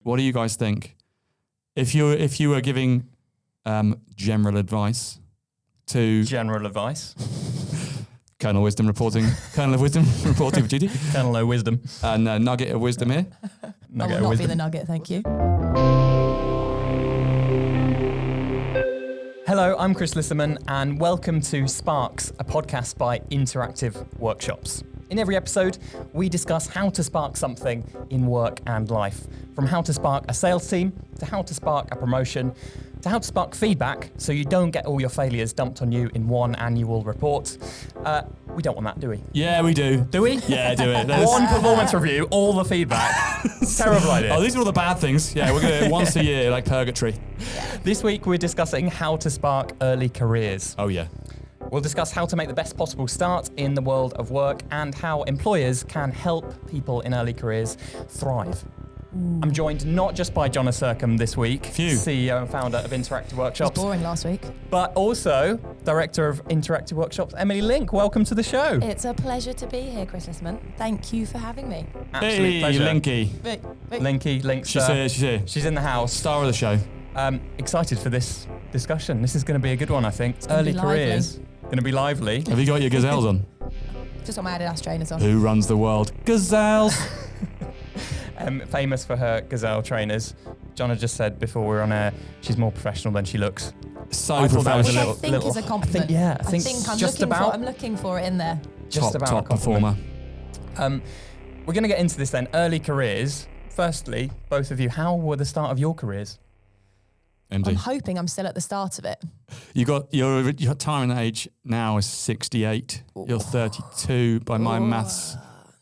What do you guys think? If you were giving general advice to General advice. Colonel of Wisdom reporting for duty, Colonel of Wisdom. and nugget of wisdom here. I Nugget will of not be wisdom. the nugget, thank you. Hello, I'm Chris Lisserman, and welcome to Sparks, a podcast by Interactive Workshops. In every episode, we discuss how to spark something in work and life, from how to spark a sales team, to how to spark a promotion, to how to spark feedback so you don't get all your failures dumped on you in one annual report. We don't want that, do we? Yeah, we do. Do we? Yeah, do it. One performance review, all the feedback. Terrible idea. Oh, these are all the bad things. Yeah, we're going to once a year, like purgatory. This week, we're discussing how to spark early careers. Oh, yeah. We'll discuss how to make the best possible start in the world of work and how employers can help people in early careers thrive. I'm joined not just by Jonna this week, CEO and founder of Interactive It was Workshops, boring last week. but also Director of Interactive Workshops, Emily Link. Welcome to the show. It's a pleasure to be here, Chris Lisserman. Thank you for having me. Absolute Hey, pleasure. Linky. Linky, Linkster. She's here. She's in the house. Star of the show. Excited for this discussion. This is going to be a good one, I think. gonna Early be lively. careers. Going to be lively. Have you got your gazelles on? Just got my Adidas trainers on. Who runs the world? Gazelles. Famous for her gazelle trainers. Jonna just said before we were on air, she's more professional than she looks. So I thought that was a Which professional. I think is a compliment. I think I'm just looking about I'm looking for it in there. just about a top compliment. performer. We're going to get into this then. Early careers. Firstly, both of you, how were the start of your careers? MD. I'm hoping I'm still at the start of it. Your retirement age now is 68. You're 32. By my maths,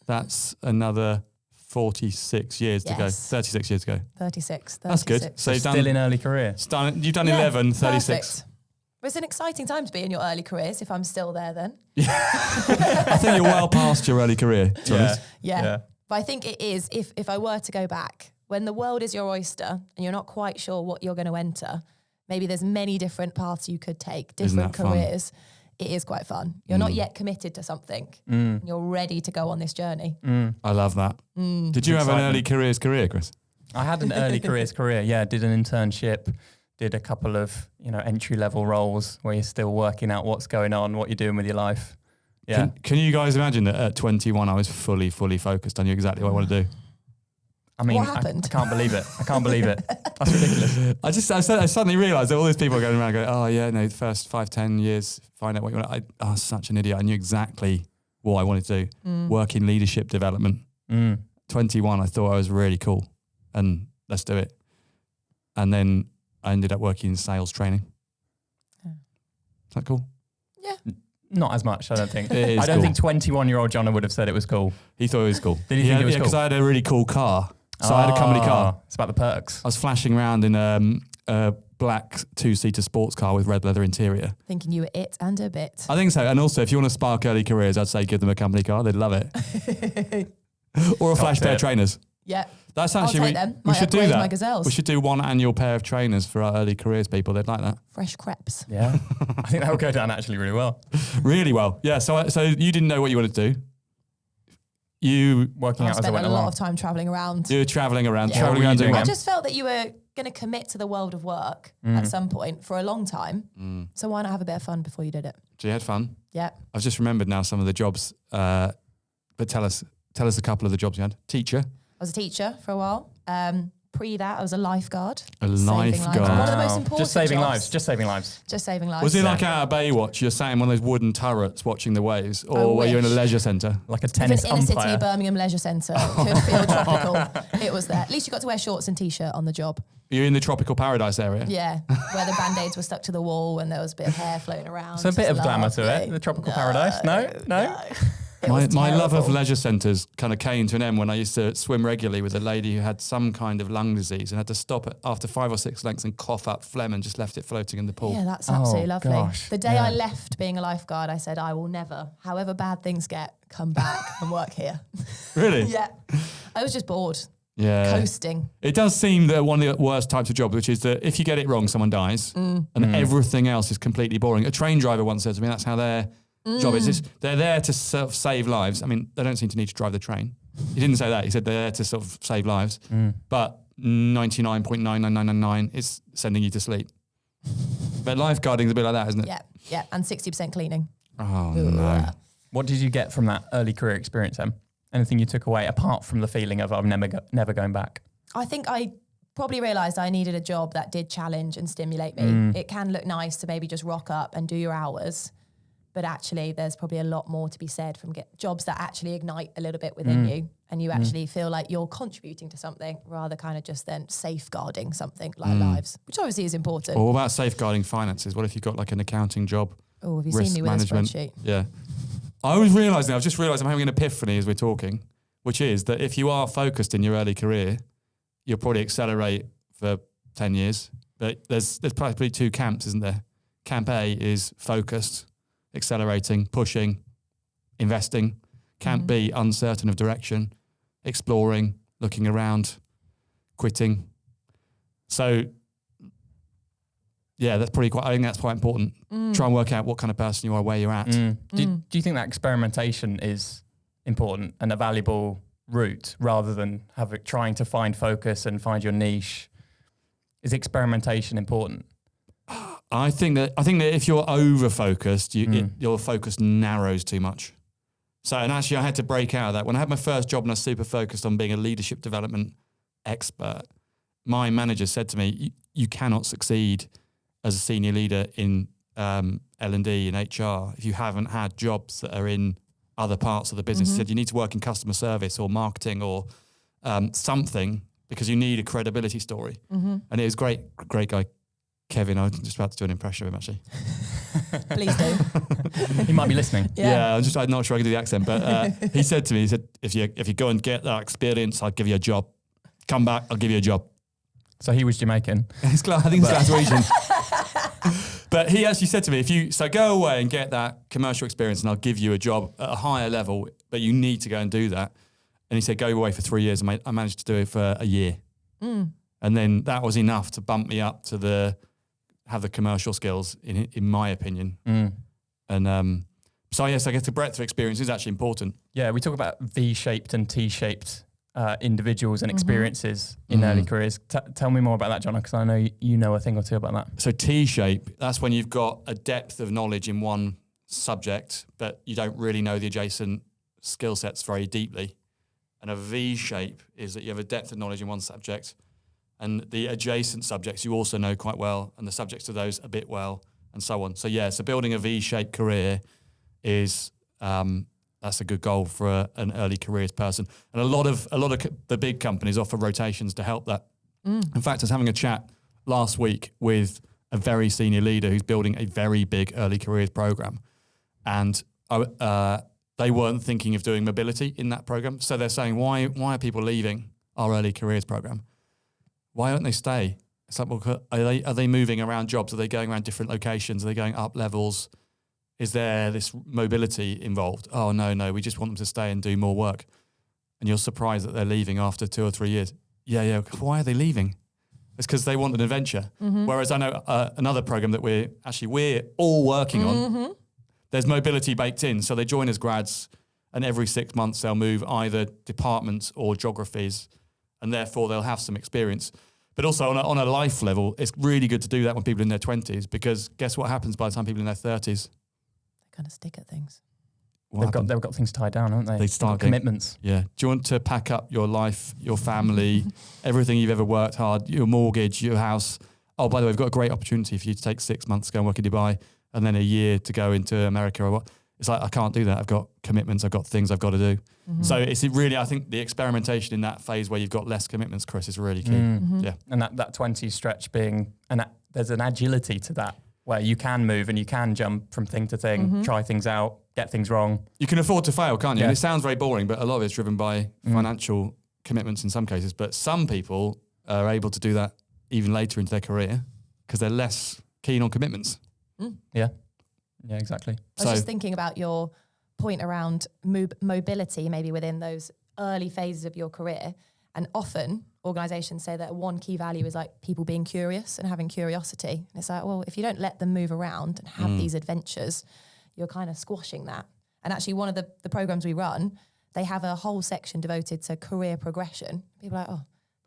that's another 46 years to go. Yes. 36 years to go. 36. That's good. 36. So you've Still in early career. you've done Yeah, 11, 36. perfect. Well, it's an exciting time to be in your early careers if I'm still there then. I think you're well past your early career, to be honest. Yeah. But I think it is, if I were to go back, when the world is your oyster and you're not quite sure what you're going to enter, maybe there's many different paths you could take, Isn't different that fun? careers. It is quite fun. You're not yet committed to something. You're ready to go on this journey. I love that. Did you have an early career, Chris? I had an early career. Yeah, did an internship, did a couple of entry level roles where you're still working out what's going on, what you're doing with your life. Yeah. Can you guys imagine that at 21 I was fully focused? I knew exactly what I want to do. I mean, What happened? I can't believe it. I can't believe it. That's ridiculous. I suddenly realised that all these people going around going, oh yeah, no, the first 5-10 years, find out what you want. I was such an idiot. I knew exactly what I wanted to do. Work in leadership development. 21, I thought I was really cool and let's do it. And then I ended up working in sales training. Yeah. Is that cool? Yeah. Not as much, I don't think. It is I don't cool. think 21-year-old Jonna would have said it was cool. He thought it was cool. Did he think it was cool? Because I had a really cool car. So I had a company car. It's about the perks. I was flashing around in a black 2-seater sports car with red leather interior. Thinking you were it and a bit. I think so. And also, if you want to spark early careers, I'd say give them a company car. They'd love it. Or a flash pair of trainers. Yeah. That's I'll actually, take them. we Might should do upgrade that. my gazelles. We should do one annual pair of trainers for our early careers people. They'd like that. Fresh crepes. Yeah. I think that would go down actually really well. Really well. Yeah. So you didn't know what you wanted to do. You Working I out as I spent went a lot along. of time travelling around. were travelling around, Yeah. travelling What were around you doing doing? I what? just felt that you were going to commit to the world of work at some point for a long time. So why not have a bit of fun before you did it? So you had fun. Yeah. I've just remembered now some of the jobs. But tell us a couple of the jobs you had. Teacher. I was a teacher for a while. Pre that, I was a lifeguard. A Saving lives. lifeguard. One of the most Wow. important Just saving jobs. lives. Just saving lives. Just saving lives. Was it like out of Baywatch? You're sat in one of those wooden turrets watching the waves, I or were you in a wish. leisure centre? Like a If tennis an inner city umpire. Birmingham leisure centre could feel tropical, it was there. At least you got to wear shorts and t-shirt on the job. You're in the tropical paradise area. Yeah, where the band-aids were stuck to the wall and there was a bit of hair floating around. So a bit Just of glamour to lovely. it. The tropical paradise. No. It was My love of terrible. leisure centres kind of came to an end when I used to swim regularly with a lady who had some kind of lung disease and had to stop it after 5 or 6 lengths and cough up phlegm and just left it floating in the pool. Yeah, that's absolutely lovely. gosh, The day yeah. I left being a lifeguard, I said, I will never, however bad things get, come back and work here. Really? Yeah. I was just bored, Yeah. coasting. It does seem that one of the worst types of jobs, which is that if you get it wrong, someone dies and everything else is completely boring. A train driver once said to me, that's how their job is. They're there to sort of save lives. I mean, they don't seem to need to drive the train. He didn't say that. He said they're there to sort of save lives. But 99.99999 is sending you to sleep. But lifeguarding is a bit like that, isn't it? Yeah, and 60% cleaning. Oh, no. What did you get from that early career experience, Em? Anything you took away apart from the feeling of I'm never going back? I think I probably realised I needed a job that did challenge and stimulate me. It can look nice to maybe just rock up and do your hours, but actually there's probably a lot more to be said from jobs that actually ignite a little bit within you, and you actually feel like you're contributing to something rather kind of just then safeguarding something like lives, which obviously is important. Or what about safeguarding finances? What if you've got like an accounting job? Oh, have you risk seen me with management? a spreadsheet? Yeah. I've just realised I'm having an epiphany as we're talking, which is that if you are focused in your early career, you'll probably accelerate for 10 years. But there's probably two camps, isn't there? Camp A is focused, accelerating, pushing, investing. Camp B, uncertain of direction, exploring, looking around, quitting. So, yeah, I think that's quite important. Try and work out what kind of person you are, where you're at. Do you think that experimentation is important and a valuable route rather than trying to find focus and find your niche? Is experimentation important? I think that if you're over focused, your focus narrows too much. So, and actually I had to break out of that. When I had my first job and I was super focused on being a leadership development expert, my manager said to me, you cannot succeed as a senior leader in L&D and HR if you haven't had jobs that are in other parts of the business. He said you need to work in customer service or marketing or something, because you need a credibility story. And it was great guy, Kevin. I was just about to do an impression of him, actually. Please do. He might be listening. Yeah, I'm not sure I can do the accent, but he said to me, if you go and get that experience, I'll give you a job. Come back, I'll give you a job. So he was Jamaican. I think he's Glaswegian. But he actually said to me, go away and get that commercial experience and I'll give you a job at a higher level, but you need to go and do that. And he said, go away for 3 years. And I managed to do it for a year. And then that was enough to bump me up to have the commercial skills, in my opinion. And so, yes, I guess the breadth of experience is actually important. Yeah, we talk about V-shaped and T-shaped individuals and experiences in early careers. Tell me more about that, Jonna, because I know you know a thing or two about that. So T-shape, that's when you've got a depth of knowledge in one subject, but you don't really know the adjacent skill sets very deeply. And a V-shape is that you have a depth of knowledge in one subject, and the adjacent subjects you also know quite well, and the subjects of those a bit well, and so on. So yeah, so building a V-shaped career is that's a good goal for an early careers person. And a lot of the big companies offer rotations to help that. In fact, I was having a chat last week with a very senior leader who's building a very big early careers program, and they weren't thinking of doing mobility in that program. So they're saying, why are people leaving our early careers program? Why don't they stay? It's like, well, are they moving around jobs? Are they going around different locations? Are they going up levels? Is there this mobility involved? Oh, no, we just want them to stay and do more work. And you're surprised that they're leaving after 2 or 3 years. Yeah. Why are they leaving? It's because they want an adventure. Whereas I know another program that we're all working on, there's mobility baked in. So they join as grads, and every 6 months they'll move either departments or geographies, and therefore they'll have some experience. But also on a life level, it's really good to do that when people are in their 20s, because guess what happens by the time people are in their 30s? They kind of stick at things. They've got things tied down, haven't they? They start commitments. Yeah. Do you want to pack up your life, your family, everything you've ever worked hard, your mortgage, your house? Oh, by the way, we've got a great opportunity for you to take 6 months to go and work in Dubai, and then a year to go into America or what. It's like, I can't do that. I've got commitments. I've got things I've got to do. So it's really, I think the experimentation in that phase where you've got less commitments, Chris, is really key. Yeah. And that 20 stretch there's an agility to that where you can move and you can jump from thing to thing, try things out, get things wrong. You can afford to fail, can't you? Yeah. And it sounds very boring, but a lot of it's driven by financial commitments in some cases. But some people are able to do that even later into their career because they're less keen on commitments. Yeah, exactly. I was just thinking about your point around mobility, maybe within those early phases of your career. And often organizations say that one key value is like people being curious and having curiosity. And it's like, well, if you don't let them move around and have these adventures, you're kind of squashing that. And actually one of the programs we run, they have a whole section devoted to career progression. People are like, oh,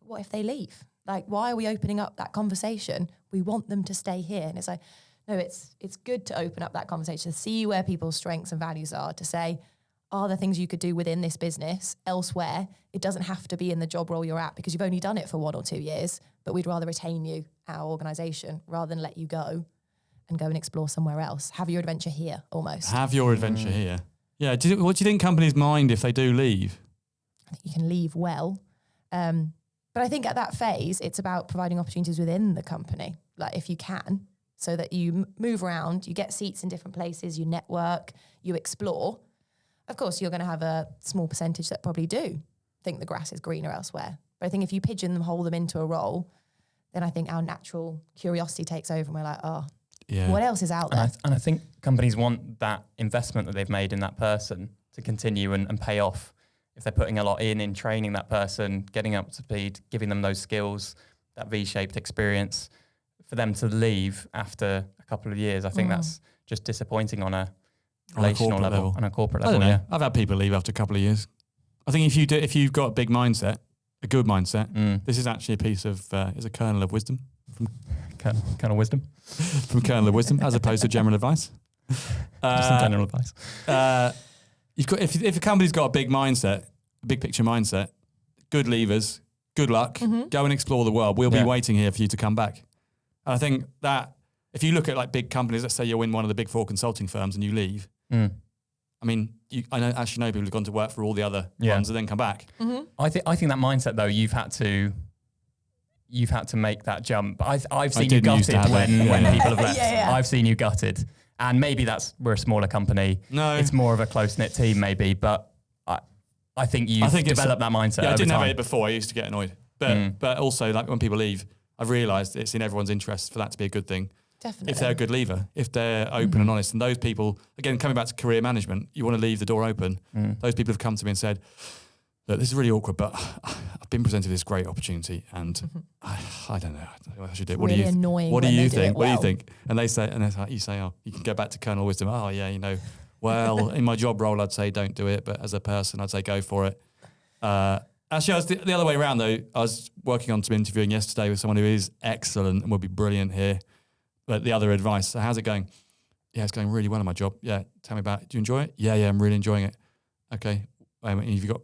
what if they leave? Like, why are we opening up that conversation? We want them to stay here. And it's like, no, it's good to open up that conversation, to see where people's strengths and values are, to say, are there things you could do within this business elsewhere? It doesn't have to be in the job role you're at because you've only done it for 1 or 2 years, but we'd rather retain you at our organisation rather than let you go and explore somewhere else. Have your adventure here, almost. Have your adventure here. Yeah. What do you think companies mind if they do leave? I think you can leave well. But I think at that phase, it's about providing opportunities within the company, like if you can, so that you move around, you get seats in different places, you network, you explore. Of course, you're going to have a small percentage that probably do think the grass is greener elsewhere. But I think if you pigeonhole them into a role, then I think our natural curiosity takes over and we're like, oh, what else is out there? And I think companies want that investment that they've made in that person to continue and pay off. If they're putting a lot in training that person, getting up to speed, giving them those skills, that V-shaped experience, for them to leave after a couple of years, I think that's just disappointing on a relational level. On a corporate level, yeah. I've had people leave after a couple of years. I think if you've got a big mindset, a good mindset, this is actually a piece of, is a kernel of wisdom. Kernel wisdom? From kernel of wisdom, as opposed to general advice. Just some general advice. If a company's got a big mindset, a big picture mindset, good levers, good luck, go and explore the world. We'll be waiting here for you to come back. And I think that if you look at like big companies, let's say you're in one of the big 4 consulting firms and you leave, I mean, I actually know people who've gone to work for all the other ones and then come back. I think that mindset though, you've had to make that jump. I've seen you gutted when people have left. I've seen you gutted. And maybe we're a smaller company. No. It's more of a close-knit team maybe, but I think you've developed that mindset. Yeah, I didn't have it before. I used to get annoyed. But also like when people leave, I've realised it's in everyone's interest for that to be a good thing. Definitely. If they're a good lever, if they're open and honest. And those people, again, coming back to career management, you want to leave the door open. Those people have come to me and said, look, this is really awkward, but I've been presented this great opportunity and I don't know what I should do. What really do you annoying What do you think? Well. What do you think? And they say, you say, oh, you can go back to kernel wisdom. Oh yeah, well, in my job role, I'd say don't do it, but as a person, I'd say go for it. Actually, I was the other way around though. I was working on some interviewing yesterday with someone who is excellent and will be brilliant here. But the other advice, so how's it going? Yeah, it's going really well in my job. Yeah, tell me about it. Do you enjoy it? Yeah, I'm really enjoying it. Okay, have you got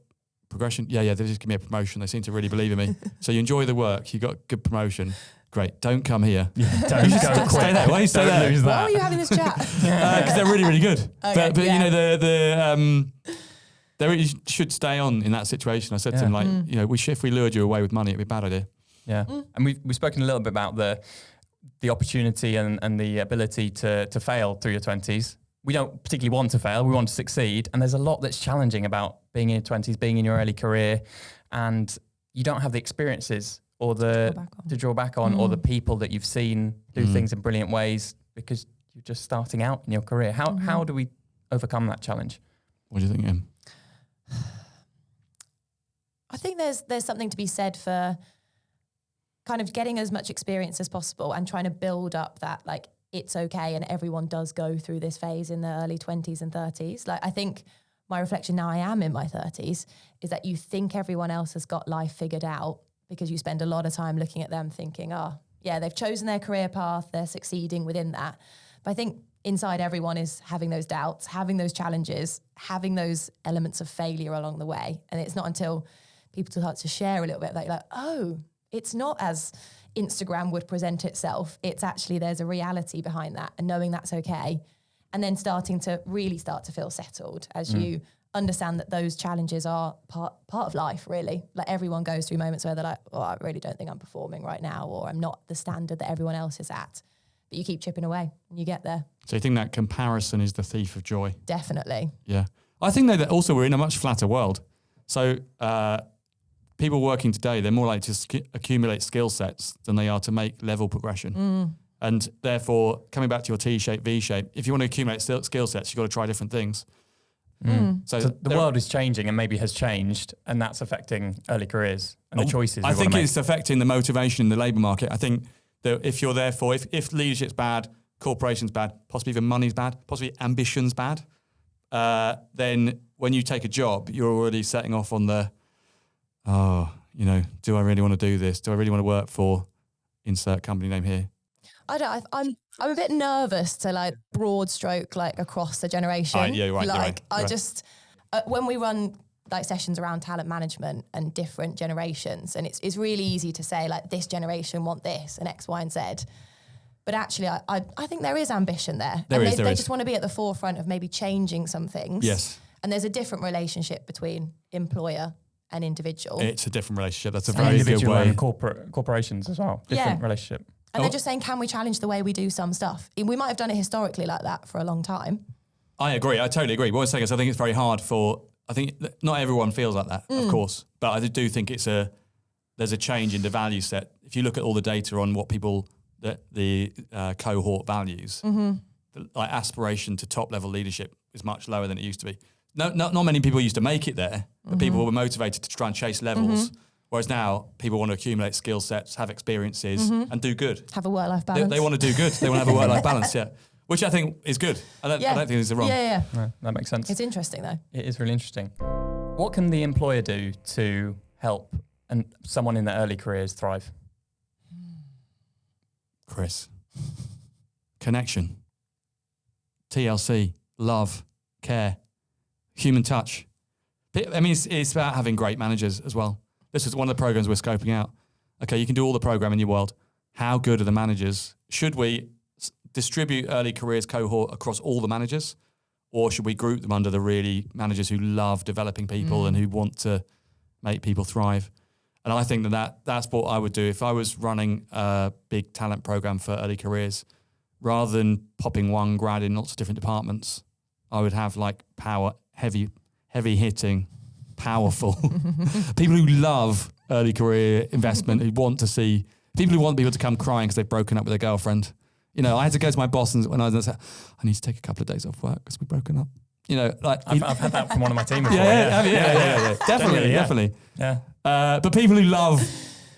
progression? Yeah, they just give me a promotion. They seem to really believe in me. So you enjoy the work, you got good promotion. Great, don't come here. Don't go stay there. Why you stay there? Why are you having this chat? Because they're really, really good. Okay, but they really should stay on in that situation. I said to them, like, if we lured you away with money, it'd be a bad idea. Yeah, and we've spoken a little bit about the opportunity and the ability to fail through your 20s. We don't particularly want to fail, we want to succeed. And there's a lot that's challenging about being in your 20s, being in your early career, and you don't have the experiences or to draw back on or the people that you've seen do things in brilliant ways because you're just starting out in your career. How do we overcome that challenge? What do you think, Em? I think there's something to be said for kind of getting as much experience as possible and trying to build up that, like, it's okay and everyone does go through this phase in the early 20s and 30s. Like, I think my reflection now I am in my 30s is that you think everyone else has got life figured out because you spend a lot of time looking at them thinking, they've chosen their career path, they're succeeding within that. But I think inside everyone is having those doubts, having those challenges, having those elements of failure along the way. And it's not until people start to share a little bit like, oh, it's not as Instagram would present itself. It's actually, there's a reality behind that, and knowing that's okay. And then starting to feel settled as you understand that those challenges are part of life, really. Like, everyone goes through moments where they're like, I really don't think I'm performing right now, or I'm not the standard that everyone else is at. But you keep chipping away and you get there. So you think that comparison is the thief of joy? Definitely. Yeah. I think that also we're in a much flatter world. So people working today, they're more likely to accumulate skill sets than they are to make level progression. And therefore, coming back to your T-shape, V-shape, if you want to accumulate skill sets, you've got to try different things. So the world is changing and maybe has changed, and that's affecting early careers and the choices. I think it's affecting the motivation in the labour market. I think that if you're therefore, if leadership's bad, corporation's bad, possibly even money's bad, possibly ambition's bad, then when you take a job, you're already setting off on the, you know, do I really want to do this? Do I really want to work for insert company name here? I'm a bit nervous to like broad stroke like across the generation. Yeah, right. Like right. just when we run like sessions around talent management and different generations, and it's really easy to say like this generation want this and X, Y, and Z. But actually, I think there is ambition there. They is. Just want to be at the forefront of maybe changing some things. Yes. And there's a different relationship between employer and individual. It's a different relationship. That's a And very good individual way. and corporations as well. Different relationship. And they're just saying, can we challenge the way we do some stuff? We might have done it historically like that for a long time. I agree. I totally agree. What I'm saying is I think it's very hard I think not everyone feels like that, of course, but I do think there's a change in the value set. If you look at all the data on what people, the cohort values, the like aspiration to top level leadership is much lower than it used to be. Not many people used to make it there, but people were motivated to try and chase levels. Whereas now people want to accumulate skill sets, have experiences, and do good. Have a work-life balance. They want to do good. They want to have a work-life balance, yeah. Which I think is good. I don't think this is wrong. Yeah. No, that makes sense. It's interesting though. It is really interesting. What can the employer do to help someone in their early careers thrive? Chris. Connection. TLC. Love. Care. Human touch. I mean, it's about having great managers as well. This is one of the programs we're scoping out. Okay, you can do all the program in your world. How good are the managers? Should we distribute early careers cohort across all the managers? Or should we group them under the really managers who love developing people and who want to make people thrive? And I think that's what I would do if I was running a big talent program for early careers. Rather than popping one grad in lots of different departments, I would have like heavy hitting, powerful people who love early career investment, who want to see people to come crying because they've broken up with their girlfriend. You know, I had to go to my boss when I was, I need to take a couple of days off work because we've broken up. You know, like I've had that from one of my team before. Yeah. Definitely. Yeah. But people who love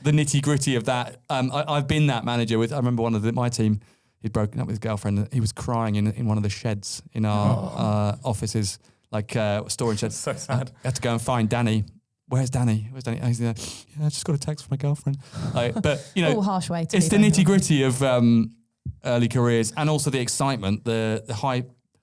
the nitty gritty of that, I've been that manager with. I remember one of my team. He'd broken up with his girlfriend. He was crying in one of the sheds in our offices, like storage sheds. So sad. I had to go and find Danny. Where's Danny? He's there. Yeah, I just got a text from my girlfriend. But you know, harsh way to it's the nitty gritty of early careers, and also the excitement, the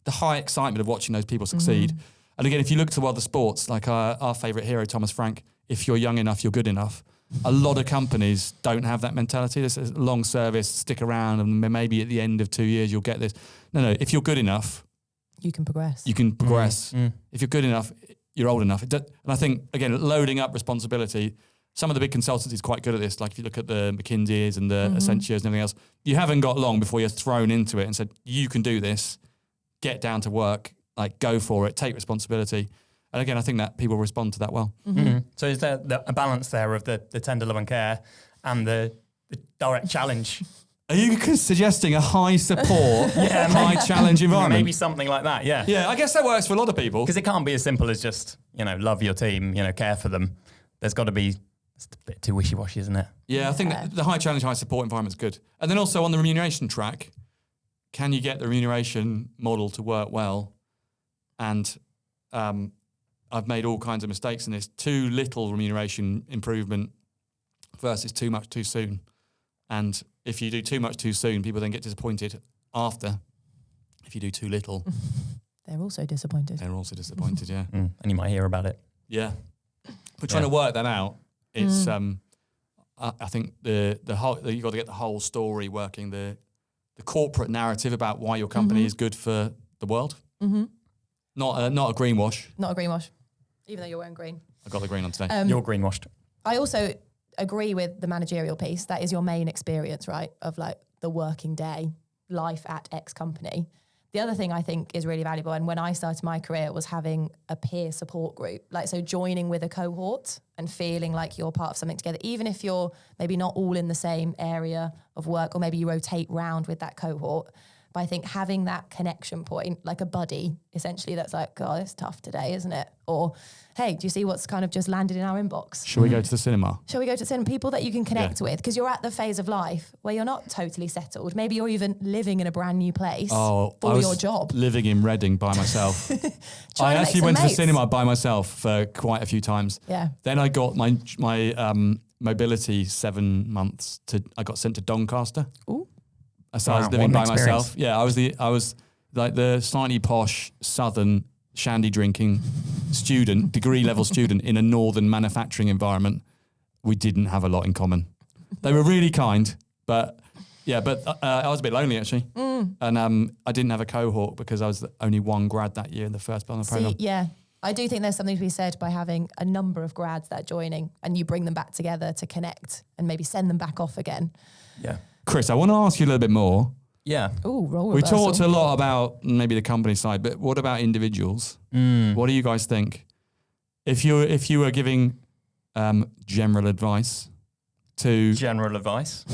high excitement of watching those people succeed. And again, if you look to other sports, like our favourite hero, Thomas Frank, if you're young enough, you're good enough. A lot of companies don't have that mentality. There's a long service, stick around, and maybe at the end of 2 years you'll get this. No, if you're good enough, you can progress. If you're good enough, you're old enough. And I think, again, loading up responsibility, some of the big consultancies are quite good at this. Like if you look at the McKinseys and the Accentures and everything else, you haven't got long before you're thrown into it and said, you can do this, get down to work, like go for it, take responsibility. And again, I think that people respond to that well. So is there a balance there of the tender love and care and the direct challenge? Are you suggesting a high support, high challenge environment? Maybe something like that, yeah. Yeah, I guess that works for a lot of people. Because it can't be as simple as just, love your team, care for them. There's got to be, it's a bit too wishy-washy, isn't it? Yeah, I think the high challenge, high support environment is good. And then also on the remuneration track, can you get the remuneration model to work well? And I've made all kinds of mistakes in this. Too little remuneration improvement versus too much too soon. And if you do too much too soon, people then get disappointed after. If you do too little, they're also disappointed. Yeah. And you might hear about it. Yeah. We're trying to work that out. It's I think the whole you've got to get the whole story working, the corporate narrative about why your company is good for the world. Not a greenwash. Not a greenwash, even though you're wearing green. I got the green on today. You're greenwashed. I also agree with the managerial piece. That is your main experience, right? Of like the working day, life at X company. The other thing I think is really valuable, and when I started my career, was having a peer support group. Like, so joining with a cohort and feeling like you're part of something together, even if you're maybe not all in the same area of work, or maybe you rotate round with that cohort. But I think having that connection point, like a buddy, essentially, that's like, God, it's tough today, isn't it? Or, hey, do you see what's kind of just landed in our inbox? Shall we go to the cinema? Shall we go to cinema? People that you can connect with, because you're at the phase of life where you're not totally settled. Maybe you're even living in a brand new place for your job. Living in Reading by myself. I Trying to actually make went some to the cinema by myself for quite a few times. Yeah. Then I got my mobility 7 months I got sent to Doncaster. Ooh. So I was living by myself. Yeah, I was like the slightly posh southern shandy drinking student, degree level student in a northern manufacturing environment. We didn't have a lot in common. They were really kind, but I was a bit lonely actually. And I didn't have a cohort because I was the only one grad that year in the first part of the program. Yeah. I do think there's something to be said by having a number of grads that are joining and you bring them back together to connect and maybe send them back off again. Yeah. Chris, I want to ask you a little bit more. Yeah. Ooh, role We reversal. talked a lot about maybe the company side, but what about individuals? What do you guys think? If you were giving general advice to General advice.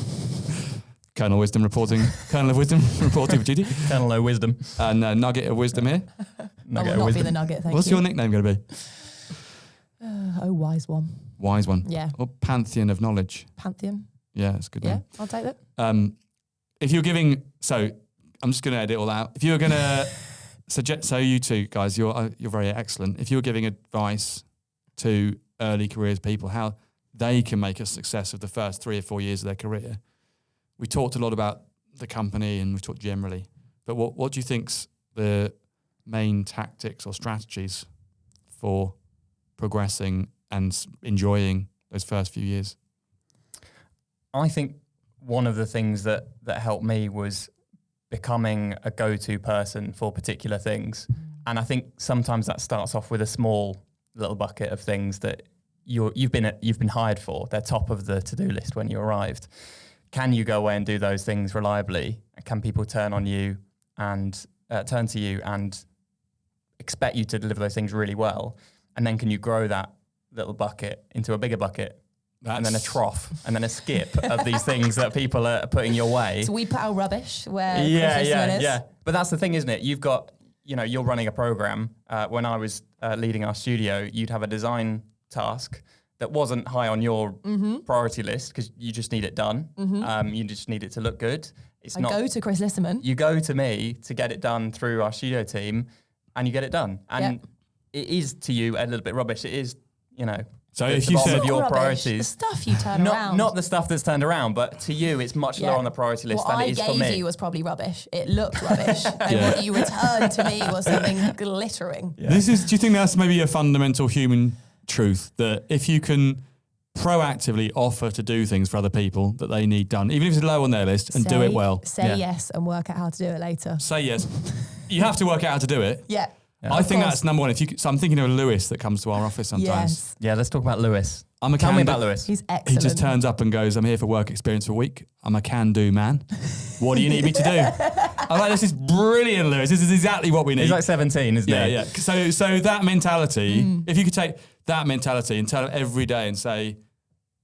Kernel of Wisdom reporting for duty, Kernel of wisdom. and nugget of wisdom here. I Nugget will of not be wisdom. the nugget, thank What's you. your nickname going to be? Wise one. Wise one. Yeah. Or Pantheon of knowledge. Pantheon. Yeah, it's a good Yeah, name. I'll take that. If you're giving, so I'm just going to edit it all out. If you were going to suggest, so you two guys, you're very excellent. If you were giving advice to early careers people, how they can make a success of the first 3 or 4 years of their career. We talked a lot about the company and we've talked generally, but what do you think's the main tactics or strategies for progressing and enjoying those first few years? I think one of the things that helped me was becoming a go-to person for particular things. And I think sometimes that starts off with a small little bucket of things that you've been hired for. They're top of the to-do list when you arrived. Can you go away and do those things reliably? Can people turn to you and expect you to deliver those things really well? And then can you grow that little bucket into a bigger bucket? And then a trough, and then a skip of these things that people are putting your way. So we put our rubbish where Yeah. is. But that's the thing, isn't it? You've got, you're running a program. When I was leading our studio, you'd have a design task that wasn't high on your priority list because you just need it done. You just need it to look good. I go to Chris Lisserman. You go to me to get it done through our studio team, and you get it done. And it is to you a little bit rubbish. It is, So the if you bottom said of your Rubbish, priorities. the stuff you turn around. Not the stuff that's turned around, but to you, it's much lower on the priority list what than it is for I me. gave you was probably rubbish. It looked rubbish. And what you returned to me was something glittering. do you think that's maybe a fundamental human truth that if you can proactively offer to do things for other people that they need done, even if it's low on their list, and do it well. Say yes and work out how to do it later. Say yes. You have to work out how to do it. Yeah. I think that's number one. So I'm thinking of Lewis that comes to our office sometimes. Yes. Yeah, let's talk about Lewis. I'm a Tell me can-do- about Lewis. He's He excellent. just turns up and goes, I'm here for work experience for a week. I'm a can-do man. What do you need me to do? I'm like, this is brilliant, Lewis. This is exactly what we need. He's like 17, isn't he? Yeah. So that mentality, if you could take that mentality and tell him every day and say,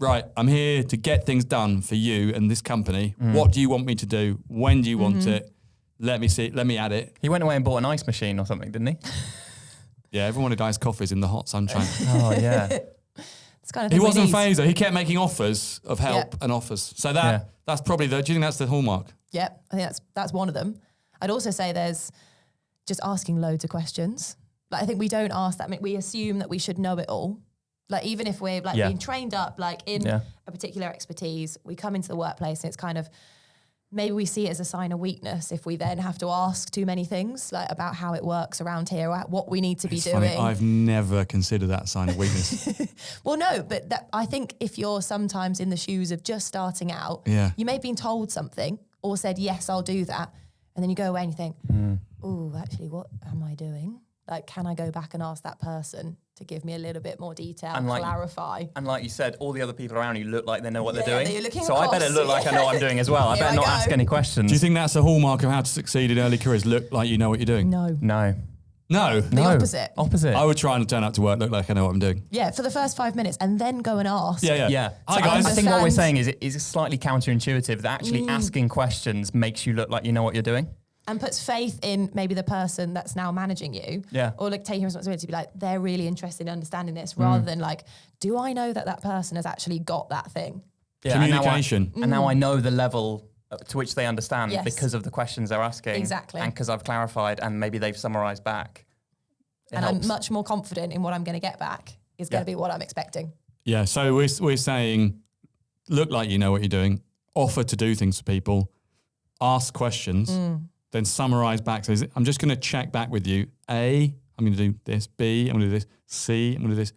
right, I'm here to get things done for you and this company. What do you want me to do? When do you want it? Let me see. Let me add it. He went away and bought an ice machine or something, didn't he? Yeah, everyone wanted iced coffees in the hot sunshine. Oh, yeah. It's kind of He thing we wasn't need. phased though. He kept making offers of help and offers. So that's probably do you think that's the hallmark? Yep, I think that's one of them. I'd also say there's just asking loads of questions. Like I think we don't ask that. I mean, we assume that we should know it all. Like even if we're like being trained up like in a particular expertise, we come into the workplace and it's kind of maybe we see it as a sign of weakness if we then have to ask too many things like about how it works around here or what we need to be doing. Funny, I've never considered that a sign of weakness. Well, no, but I think if you're sometimes in the shoes of just starting out, you may have been told something or said, yes, I'll do that. And then you go away and you think, oh, actually, what am I doing? Like, can I go back and ask that person to give me a little bit more detail, and clarify? And like you said, all the other people around you look like they know what they're Yeah, doing. you're looking So I better across. look like I know what I'm doing as well. I Here better I not go. ask any questions. Do you think that's a hallmark of how to succeed in early careers? Look like you know what you're doing? No. No. No. The opposite. Opposite. I would try and turn up to work, look like I know what I'm doing. Yeah, for the first 5 minutes and then go and ask. Yeah. Hi, So guys. I think what we're Understand. saying is slightly counterintuitive that actually asking questions makes you look like you know what you're doing. and puts faith in maybe the person that's now managing you, or like taking responsibility to be like, they're really interested in understanding this, rather than like, do I know that person has actually got that thing? Yeah, communication. And now I know the level to which they understand because of the questions they're asking. Exactly. And because I've clarified and maybe they've summarised back. And I'm much more confident in what I'm going to get back is going to be what I'm expecting. Yeah, so we're saying, look like you know what you're doing, offer to do things for people, ask questions, then summarise back. So I'm just going to check back with you. A, I'm going to do this. B, I'm going to do this. C, I'm going to do this.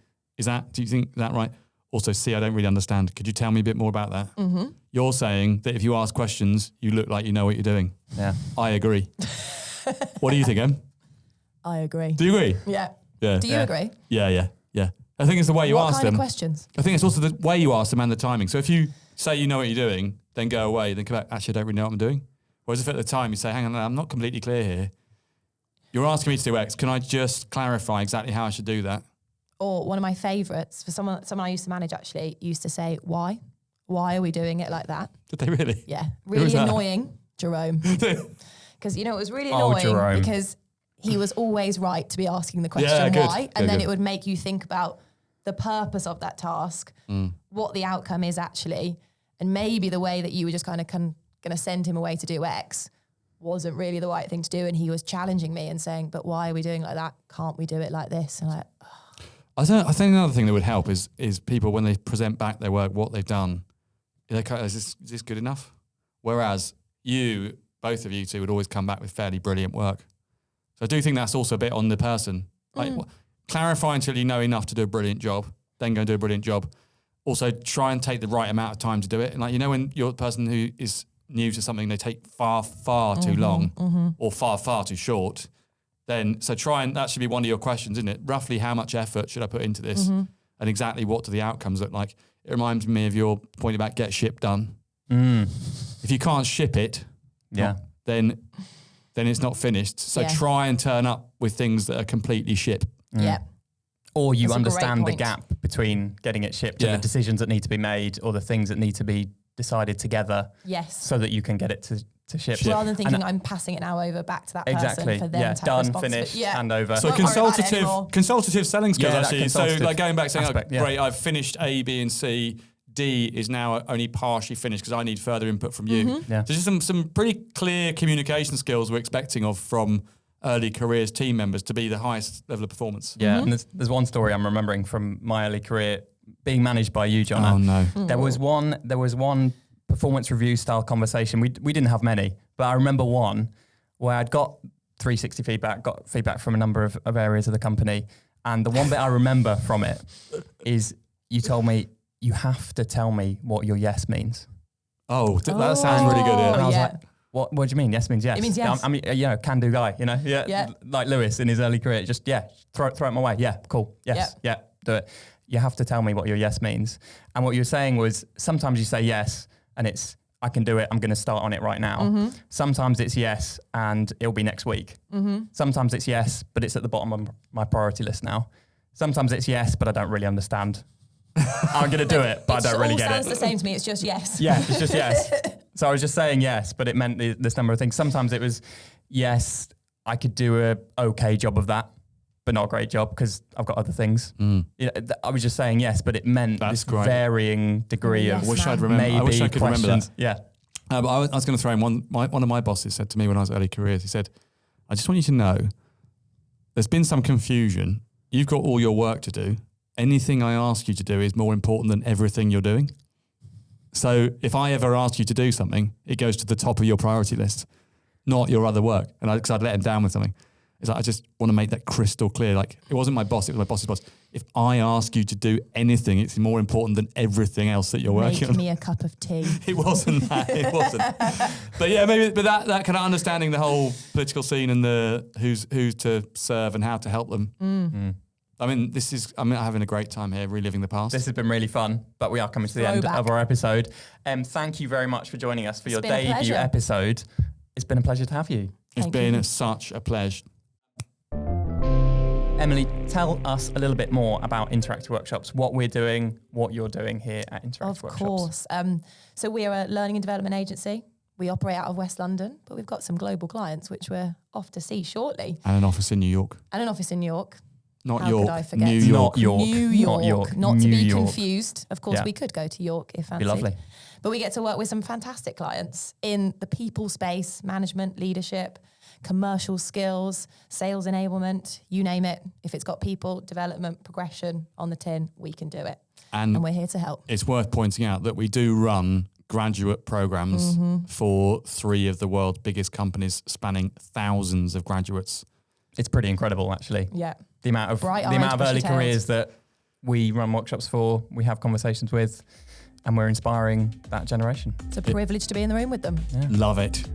Do you think that right? Also, C, I don't really understand. Could you tell me a bit more about that? Mm-hmm. You're saying that if you ask questions, you look like you know what you're doing. Yeah. I agree. What do you think, Em? I agree. Do you agree? Yeah. Yeah. Do you agree? Yeah. I think it's the way you ask them. What kind of questions? I think it's also the way you ask them and the timing. So if you say you know what you're doing, then go away, then come back, actually, I don't really know what I'm doing. Whereas if at the time you say, hang on, I'm not completely clear here. You're asking me to do X. Can I just clarify exactly how I should do that? Or one of my favourites, for someone I used to manage actually, used to say, why? Why are we doing it like that? Did they really? Yeah. Really annoying, Jerome. Because, it was really annoying because he was always right to be asking the question why. And then it would make you think about the purpose of that task, what the outcome is actually. And maybe the way that you were just kind of going to send him away to do X wasn't really the right thing to do. And he was challenging me and saying, but why are we doing it like that? Can't we do it like this? And I think another thing that would help is people, when they present back their work, what they've done, is this good enough? Whereas both of you two would always come back with fairly brilliant work. So I do think that's also a bit on the person. Like clarify until you know enough to do a brilliant job, then go and do a brilliant job. Also try and take the right amount of time to do it. And when you're the person who is new to something, they take far, far too long or far, far too short. So that should be one of your questions, isn't it? Roughly how much effort should I put into this? And exactly what do the outcomes look like? It reminds me of your point about get ship done. If you can't ship it, then it's not finished. So try and turn up with things that are completely ship. Yeah. Or you understand the gap between getting it shipped and the decisions that need to be made or the things that need to be decided together. Yes. So that you can get it to ship. Rather than thinking I'm passing it now over back to that person for them to have done, finished, hand over. So consultative selling skills actually. So like going back saying, great, I've finished A, B and C. D is now only partially finished because I need further input from you. So just some pretty clear communication skills we're expecting from early careers team members to be the highest level of performance. Yeah, and there's one story I'm remembering from my early career being managed by you, Jonna. Oh no. There was one performance review style conversation. We didn't have many, but I remember one where I'd got 360 feedback, got feedback from a number of areas of the company. And the one bit I remember from it is you told me, you have to tell me what your yes means. Oh, that sounds really good. Yeah. And I was like, what do you mean? Yes means yes. It means yes. I mean, can-do guy, like Lewis in his early career, just, throw it my way. Yeah, cool. Yes, do it. You have to tell me what your yes means. And what you were saying was sometimes you say yes and it's, I can do it, I'm going to start on it right now. Sometimes it's yes and it'll be next week. Sometimes it's yes, but it's at the bottom of my priority list now. Sometimes it's yes, but I don't really understand. I'm going to do it, but I don't really get it. It sounds the same to me. It's just yes. Yeah, it's just yes. So I was just saying yes, but it meant this number of things. Sometimes it was yes, I could do a okay job of that, but not a great job because I've got other things. I was just saying yes, but it meant this varying degree of. I wish I could remember that. Yeah. But I was going to throw in one of my bosses said to me when I was early careers. He said, "I just want you to know, there's been some confusion. You've got all your work to do. Anything I ask you to do is more important than everything you're doing. So if I ever ask you to do something, it goes to the top of your priority list, not your other work." And because I'd let him down with something. It's like, I just want to make that crystal clear. Like, it wasn't my boss, it was my boss's boss. If I ask you to do anything, it's more important than everything else that you're working on. Make me a cup of tea. It wasn't that, it wasn't. But yeah, but that kind of understanding the whole political scene and the who's to serve and how to help them. I mean, I'm having a great time here, reliving the past. This has been really fun, but we are coming to the end of our episode. Thank you very much for joining us for your debut episode. It's been a pleasure to have you. It's been such a pleasure. Emily, tell us a little bit more about Interactive Workshops, what we're doing, what you're doing here at Interactive Workshops. Of course. So we are a learning and development agency. We operate out of West London, but we've got some global clients, which we're off to see shortly. And an office in New York. And an office in New York. Not How York. could I forget? New York. Not York. New York. Not York. Not to New be York. confused. Of course, Yeah. we could go to York if fancy. Be lovely. But we get to work with some fantastic clients in the people space, management, leadership, commercial skills, sales enablement, you name it. If it's got people, development, progression on the tin, we can do it. And we're here to help. It's worth pointing out that we do run graduate programs for 3 of the world's biggest companies, spanning thousands of graduates. It's pretty incredible, actually. Yeah. The amount of Bright-eyed, early bushy-tailed. careers that we run workshops for, we have conversations with, and we're inspiring that generation. It's a privilege to be in the room with them. Love it.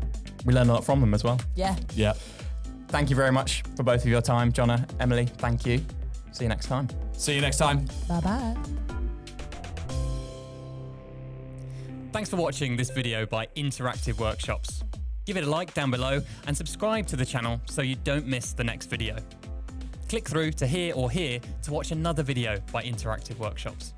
We learn a lot from them as well. Yeah. Yeah. Thank you very much for both of your time. Jonna, Emily, thank you. See you next time. See you next time. Bye-bye. Thanks for watching this video by Interactive Workshops. Give it a like down below and subscribe to the channel so you don't miss the next video. Click through to here or here to watch another video by Interactive Workshops.